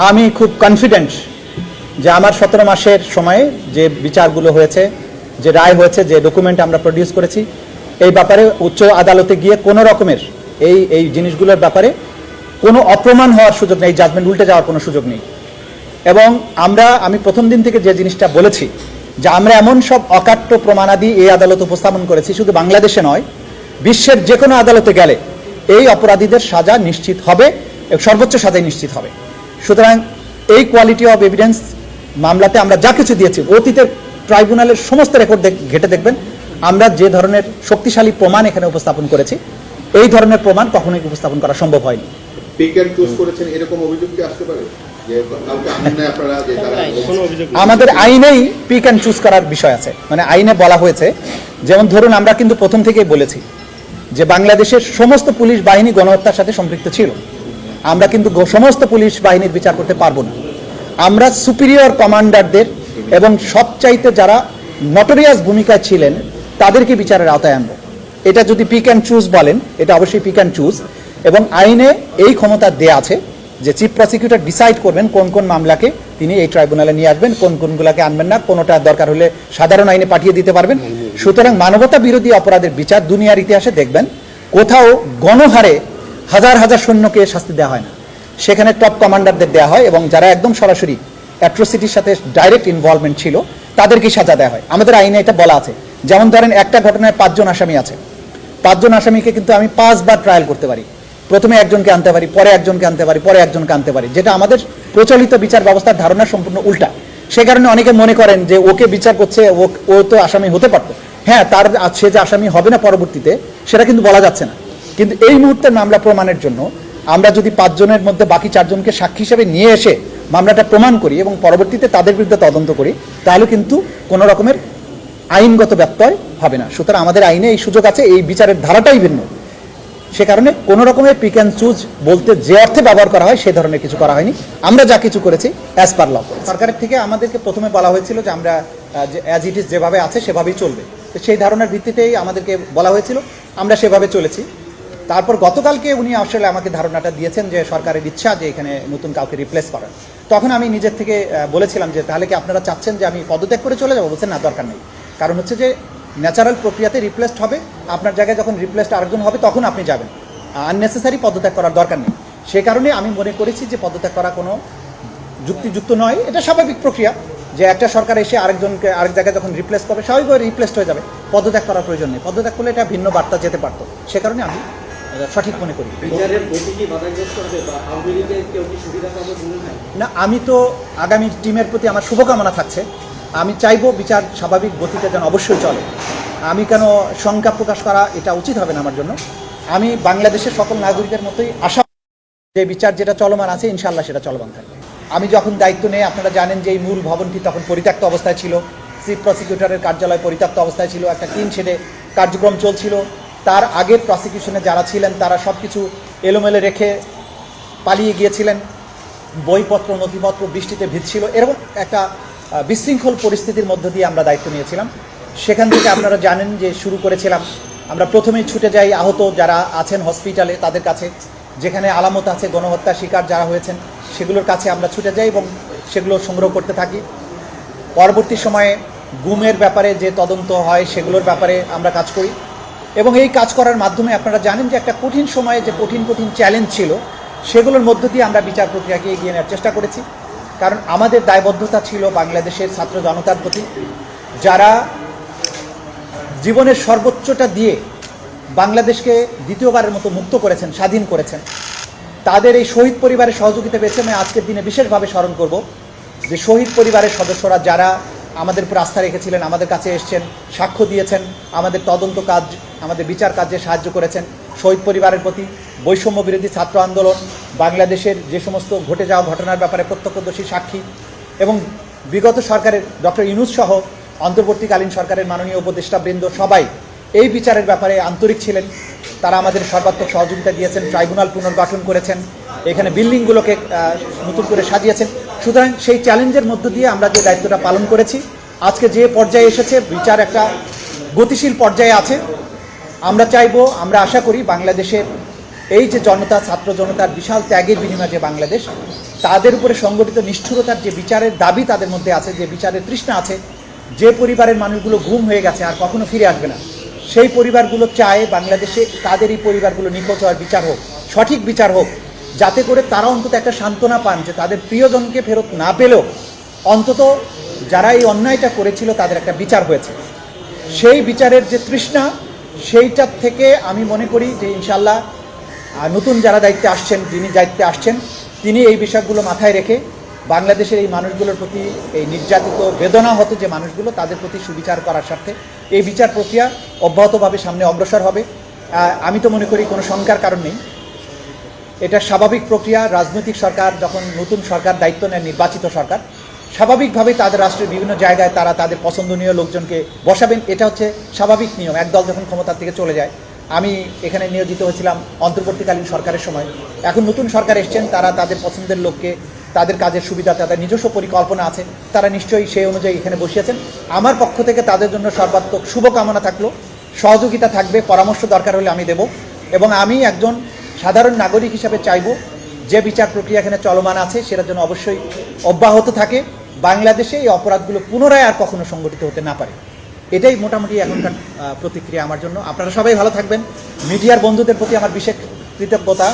আমি খুব কনফিডেন্ট যে আমার 17 মাসের সময়ে যে বিচারগুলো হয়েছে, যে রায় হয়েছে, যে ডকুমেন্ট আমরা প্রডিউস করেছি, এই ব্যাপারে উচ্চ আদালতে গিয়ে কোনো রকমের এই জিনিসগুলোর ব্যাপারে কোনো অপ্রমাণ হওয়ার সুযোগ নেই, জাজমেন্ট উল্টে যাওয়ার কোনো সুযোগ নেই। এবং আমি প্রথম দিন থেকে যে জিনিসটা বলেছি যে আমরা এমন সব অকাট্য প্রমাণাদি এই আদালত উপস্থাপন করেছি, শুধু বাংলাদেশে নয়, বিশ্বের যে কোনো আদালতে গেলে এই অপরাধীদের সাজা নিশ্চিত হবে, সর্বোচ্চ সাজাই নিশ্চিত হবে। সুতরাং এই কোয়ালিটি অফ এভিডেন্স মামলাতে আমরা যা কিছু দিয়েছি, অতীতের ট্রাইব্যুনালের সমস্ত রেকর্ড ঘেটে দেখবেন আমরা যে ধরনের শক্তিশালী প্রমাণ এখানে উপস্থাপন করেছি, এই ধরনের প্রমাণ কখনোই উপস্থাপন করা সম্ভব হয়নি। আমাদের আইনেই পিক অ্যান্ড চুজ করার বিষয় আছে, মানে আইনে বলা হয়েছে, যেমন ধরুন আমরা কিন্তু প্রথম থেকেই বলেছি যে বাংলাদেশের সমস্ত পুলিশ বাহিনী গণহত্যার সাথে সম্পৃক্ত ছিল। আমরা কিন্তু সমস্ত পুলিশ বাহিনীর বিচার করতে পারবো না। আমরা সুপিরিয়র কমান্ডারদের এবং সবচাইতে যারা নটোরিয়াস ভূমিকায় ছিলেন তাদেরকে বিচারের আওতায় আনবো। এটা যদি পিক অ্যান্ড চুজ বলেন, এটা অবশ্যই পিক অ্যান্ড চুজ, এবং আইনে এই ক্ষমতা দেয়া আছে যে চিফ প্রসিকিউটর ডিসাইড করবেন কোন কোন মামলাকে তিনি এই ট্রাইব্যুনালে নিয়ে আসবেন, কোন কোনগুলোকে আনবেন না, কোনোটা দরকার হলে সাধারণ আইনে পাঠিয়ে দিতে পারবেন। সুতরাং মানবতা বিরোধী অপরাধের বিচার দুনিয়ার ইতিহাসে দেখবেন কোথাও গণহারে হাজার হাজার সৈন্যকে শাস্তি দেওয়া হয় না, সেখানে টপ কমান্ডারদের দেওয়া হয় এবং যারা একদম সরাসরি অ্যাট্রোসিটির সাথে ডাইরেক্ট ইনভলভমেন্ট ছিল তাদেরকে সাজা দেওয়া হয়। আমাদের আইনে এটা বলা আছে। যেমন ধরেন একটা ঘটনায় 5 জন আসামি আছে, 5 জন আসামিকে কিন্তু আমি 5 বার ট্রায়াল করতে পারি। প্রথমে একজনকে আনতে পারি, পরে একজনকে আনতে পারি, পরে একজনকে আনতে পারি, যেটা আমাদের প্রচলিত বিচার ব্যবস্থার ধারণা সম্পূর্ণ উল্টা। সে কারণে অনেকে মনে করেন যে ওকে বিচার করছে, ও তো আসামি হতে পারতো। হ্যাঁ, সে যে আসামি হবে না পরবর্তীতে সেটা কিন্তু বলা যাচ্ছে না। কিন্তু এই মুহূর্তে মামলা প্রমাণের জন্য আমরা যদি 5 জনের মধ্যে বাকি 4 জনকে সাক্ষী হিসেবে নিয়ে এসে মামলাটা প্রমাণ করি এবং পরবর্তীতে তাদের বিরুদ্ধে তদন্ত করি, তাহলে কিন্তু কোনো রকমের আইনগত ব্যত্যয় হবে না। সুতরাং আমাদের আইনে এই সুযোগ আছে, এই বিচারের ধারাটাই ভিন্ন। সে কারণে কোনো রকমের পিক অ্যান্ড চুজ বলতে যে অর্থে ব্যবহার করা হয় সে ধরনের কিছু করা হয়নি। আমরা যা কিছু করেছি অ্যাজ পার ল। সরকারের থেকে আমাদেরকে প্রথমে বলা হয়েছিল যে আমরা অ্যাজ ইট ইজ যেভাবে আছে সেভাবেই চলবে, তো সেই ধারণার ভিত্তিতেই আমাদেরকে বলা হয়েছিল, আমরা সেভাবে চলেছি। তারপর গতকালকে উনি আসলে আমাকে ধারণাটা দিয়েছেন যে সরকারের ইচ্ছা যে এখানে নতুন কাউকে রিপ্লেস করার। তখন আমি নিজের থেকে বলেছিলাম যে তাহলে কি আপনারা চাচ্ছেন যে আমি পদত্যাগ করে চলে যাবো? বলছেন না, দরকার নেই। কারণ হচ্ছে যে ন্যাচারাল প্রক্রিয়াতে রিপ্লেসড হবে, আপনার জায়গায় যখন রিপ্লেসড আরেকজন হবে তখন আপনি যাবেন, আননেসেসারি পদত্যাগ করার দরকার নেই। সে কারণে আমি মনে করেছি যে পদত্যাগ করা কোনো যুক্তিযুক্ত নয়। এটা স্বাভাবিক প্রক্রিয়া যে একটা সরকার এসে আরেকজনকে আরেক জায়গায় যখন রিপ্লেস করবে স্বাভাবিকভাবে রিপ্লেসড হয়ে যাবে, পদত্যাগ করার প্রয়োজন নেই। পদত্যাগ করলে এটা ভিন্ন বার্তা যেতে পারতো, সে কারণে আমি সঠিক মনে করি না। আমি তো আগামী টিমের প্রতি আমার শুভকামনা থাকছে। আমি চাইবো বিচার স্বাভাবিক গতিতে যেন অবশ্যই চলে। আমি কেন শঙ্কা প্রকাশ করা এটা উচিত হবে না আমার জন্য। আমি বাংলাদেশের সকল নাগরিকের মতোই আশা যে বিচার যেটা চলমান আছে ইনশাআল্লাহ সেটা চলমান থাকবে। আমি যখন দায়িত্ব নেই, আপনারা জানেন যে এই মূল ভবনটি তখন পরিত্যক্ত অবস্থায় ছিল, চিফ প্রসিকিউটরের কার্যালয় পরিত্যক্ত অবস্থায় ছিল, একটা টিন শেডে কার্যক্রম চলছিল। তার আগের প্রসিকিউশনে যারা ছিলেন তারা সব কিছু এলোমেলো রেখে পালিয়ে গিয়েছিলেন, বইপত্র নথিপত্র বৃষ্টিতে ভিজছিল, এরকম একটা বিশৃঙ্খল পরিস্থিতির মধ্য দিয়ে আমরা দায়িত্ব নিয়েছিলাম। সেখান থেকে আপনারা জানেন যে শুরু করেছিলাম, আমরা প্রথমেই ছুটে যাই আহত যারা আছেন হসপিটালে তাদের কাছে, যেখানে আলামত আছে গণহত্যার শিকার যারা হয়েছেন সেগুলোর কাছে আমরা ছুটে যাই এবং সেগুলো সংগ্রহ করতে থাকি। পরবর্তী সময়ে গুমের ব্যাপারে যে তদন্ত হয় সেগুলোর ব্যাপারে আমরা কাজ করি এবং এই কাজ করার মাধ্যমে আপনারা জানেন যে একটা কঠিন সময়ে যে কঠিন চ্যালেঞ্জ ছিল সেগুলোর মধ্য দিয়ে আমরা বিচার প্রক্রিয়াকে এগিয়ে নেওয়ার চেষ্টা করেছি। কারণ আমাদের দায়বদ্ধতা ছিল বাংলাদেশের ছাত্র জনতার প্রতি, যারা জীবনের সর্বোচ্চটা দিয়ে বাংলাদেশকে দ্বিতীয়বারের মতো মুক্ত করেছেন, স্বাধীন করেছেন। তাদের এই শহীদ পরিবারের সহযোগিতা পেয়েছে। আমি আজকের দিনে বিশেষভাবে স্মরণ করব যে শহীদ পরিবারের সদস্যরা যারা আমাদের উপর আস্থা রেখেছিলেন, আমাদের কাছে এসছেন, সাক্ষ্য দিয়েছেন, আমাদের তদন্ত কাজ, আমাদের বিচার কাজে সাহায্য করেছেন। শহীদ পরিবারের প্রতি বৈষম্য বিরোধী ছাত্র আন্দোলন, বাংলাদেশের যে সমস্ত ঘটে যাওয়া ঘটনার ব্যাপারে প্রত্যক্ষদর্শী সাক্ষী এবং বিগত সরকারের ডক্টর ইউনূস সহ অন্তর্বর্তীকালীন সরকারের মাননীয় উপদেষ্টাবৃন্দ সবাই এই বিচারের ব্যাপারে আন্তরিক ছিলেন। তারা আমাদের সর্বাত্মক সহযোগিতা দিয়েছেন, ট্রাইব্যুনাল পুনর্গঠন করেছেন, এখানে বিল্ডিংগুলোকে নতুন করে সাজিয়েছেন। সুতরাং সেই চ্যালেঞ্জের মধ্য দিয়ে আমরা যে দায়িত্বটা পালন করেছি, আজকে যে পর্যায়ে এসেছে বিচার একটা গতিশীল পর্যায়ে আছে। আমরা চাইবো, আমরা আশা করি বাংলাদেশের এই যে জনতা, ছাত্র জনতার বিশাল ত্যাগের বিনিময়ে যে বাংলাদেশ, তাদের উপরে সংগঠিত নিষ্ঠুরতার যে বিচারের দাবি তাদের মধ্যে আছে, যে বিচারের তৃষ্ণা আছে, যে পরিবারের মানুষগুলো গুম হয়ে গেছে আর কখনো ফিরে আসবে না, সেই পরিবারগুলো চায় বাংলাদেশে তাদের এই পরিবারগুলো নিখোঁজ হওয়ার বিচার হোক, সঠিক বিচার হোক, যাতে করে তারা অন্তত একটা সান্ত্বনা পান যে তাদের প্রিয়জনকে ফেরত না পেলেও অন্তত যারা এই অন্যায়টা করেছিল তাদের একটা বিচার হয়েছে। সেই বিচারের যে তৃষ্ণা, সেইটার থেকে আমি মনে করি যে ইনশাল্লাহ নতুন যারা দায়িত্বে আসছেন, যিনি দায়িত্বে আসছেন, তিনি এই বিষয়গুলো মাথায় রেখে বাংলাদেশের এই মানুষগুলোর প্রতি, এই নির্যাতিত বেদনাহত যে মানুষগুলো, তাদের প্রতি সুবিচার করার স্বার্থে এই বিচার প্রক্রিয়া অব্যাহতভাবে সামনে অগ্রসর হবে। আমি তো মনে করি কোনো শঙ্কার কারণ নেই, এটা স্বাভাবিক প্রক্রিয়া। রাজনৈতিক সরকার যখন নতুন সরকার দায়িত্ব নেয়, নির্বাচিত সরকার, স্বাভাবিকভাবেই তাদের রাষ্ট্রের বিভিন্ন জায়গায় তারা তাদের পছন্দনীয় লোকজনকে বসাবেন, এটা হচ্ছে স্বাভাবিক নিয়ম। একদল যখন ক্ষমতার থেকে চলে যায়, আমি এখানে নিয়োজিত হয়েছিলাম অন্তর্বর্তীকালীন সরকারের সময়, এখন নতুন সরকার এসছেন, তারা তাদের পছন্দের লোককে, তাদের কাজের সুবিধা, তাদের নিজস্ব পরিকল্পনা আছে, তারা নিশ্চয়ই সেই অনুযায়ী এখানে বসিয়েছেন। আমার পক্ষ থেকে তাদের জন্য সর্বাত্মক শুভকামনা থাকলো, সহযোগিতা থাকবে, পরামর্শ দরকার হলে আমি দেব। এবং আমি একজন সাধারণ নাগরিক হিসাবে চাইব যে বিচার প্রক্রিয়া এখানে চলমান আছে সেটার জন্য অবশ্যই অব্যাহত থাকে, বাংলাদেশে এই অপরাধগুলো পুনরায় আর কখনো সংগঠিত হতে না পারে। এটাই মোটামুটি এখনকার প্রতিক্রিয়া আমার জন্য। আপনারা সবাই ভালো থাকবেন। মিডিয়ার বন্ধুদের প্রতি আমার বিশেষ কৃতজ্ঞতা,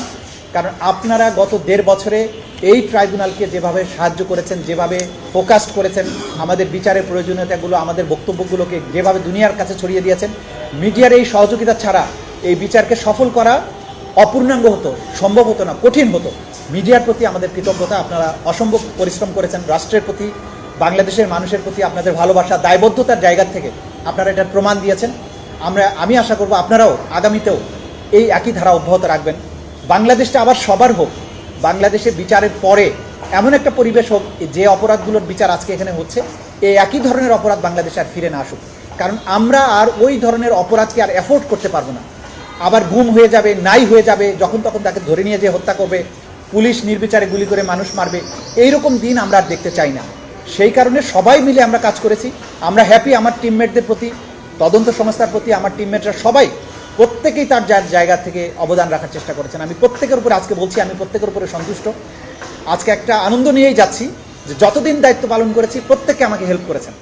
কারণ আপনারা গত 1.5 বছরে এই ট্রাইব্যুনালকে যেভাবে সাহায্য করেছেন, যেভাবে ফোকাসড করেছেন, আমাদের বিচারের প্রয়োজনীয়তাগুলো, আমাদের বক্তব্যগুলোকে যেভাবে দুনিয়ার কাছে ছড়িয়ে দিয়েছেন, মিডিয়ার এই সহযোগিতা ছাড়া এই বিচারকে সফল করা অপূর্ণাঙ্গ হতো, সম্ভব হতো না, কঠিন হতো। মিডিয়ার প্রতি আমাদের কৃতজ্ঞতা। আপনারা অসম্ভব পরিশ্রম করেছেন। রাষ্ট্রের প্রতি, বাংলাদেশের মানুষের প্রতি আপনাদের ভালোবাসা, দায়বদ্ধতার জায়গা থেকে আপনারা এটার প্রমাণ দিয়েছেন। আমি আশা করব আপনারাও আগামীতেও এই একই ধারা অব্যাহত রাখবেন। বাংলাদেশটা আবার সবার হোক, বাংলাদেশে বিচারের পরে এমন একটা পরিবেশ হোক যে অপরাধগুলোর বিচার আজকে এখানে হচ্ছে, এই একই ধরনের অপরাধ বাংলাদেশে আর ফিরে না আসুক। কারণ আমরা আর ওই ধরনের অপরাধকে আর অ্যাফোর্ড করতে পারবো না। আবার গুম হয়ে যাবে, নাই হয়ে যাবে, যখন তখন তাকে ধরে নিয়ে যেয়ে হত্যা করবে, পুলিশ নির্বিচারে গুলি করে মানুষ মারবে, এইরকম দিন আমরা আর দেখতে চাই না। সেই কারণে সবাই মিলে আমরা কাজ করেছি। আমরা হ্যাপি আমার টিমমেটদের প্রতি, তদন্ত সংস্থার প্রতি। আমার টিমমেটরা সবাই প্রত্যেকেই তার জায়গা থেকে অবদান রাখার চেষ্টা করেছেন। আমি প্রত্যেকের উপরে আজকে বলছি, আমি প্রত্যেকের উপরে সন্তুষ্ট। আজকে একটা আনন্দ নিয়েই যাচ্ছি যে যতদিন দায়িত্ব পালন করেছি প্রত্যেকে আমাকে হেল্প করেছেন।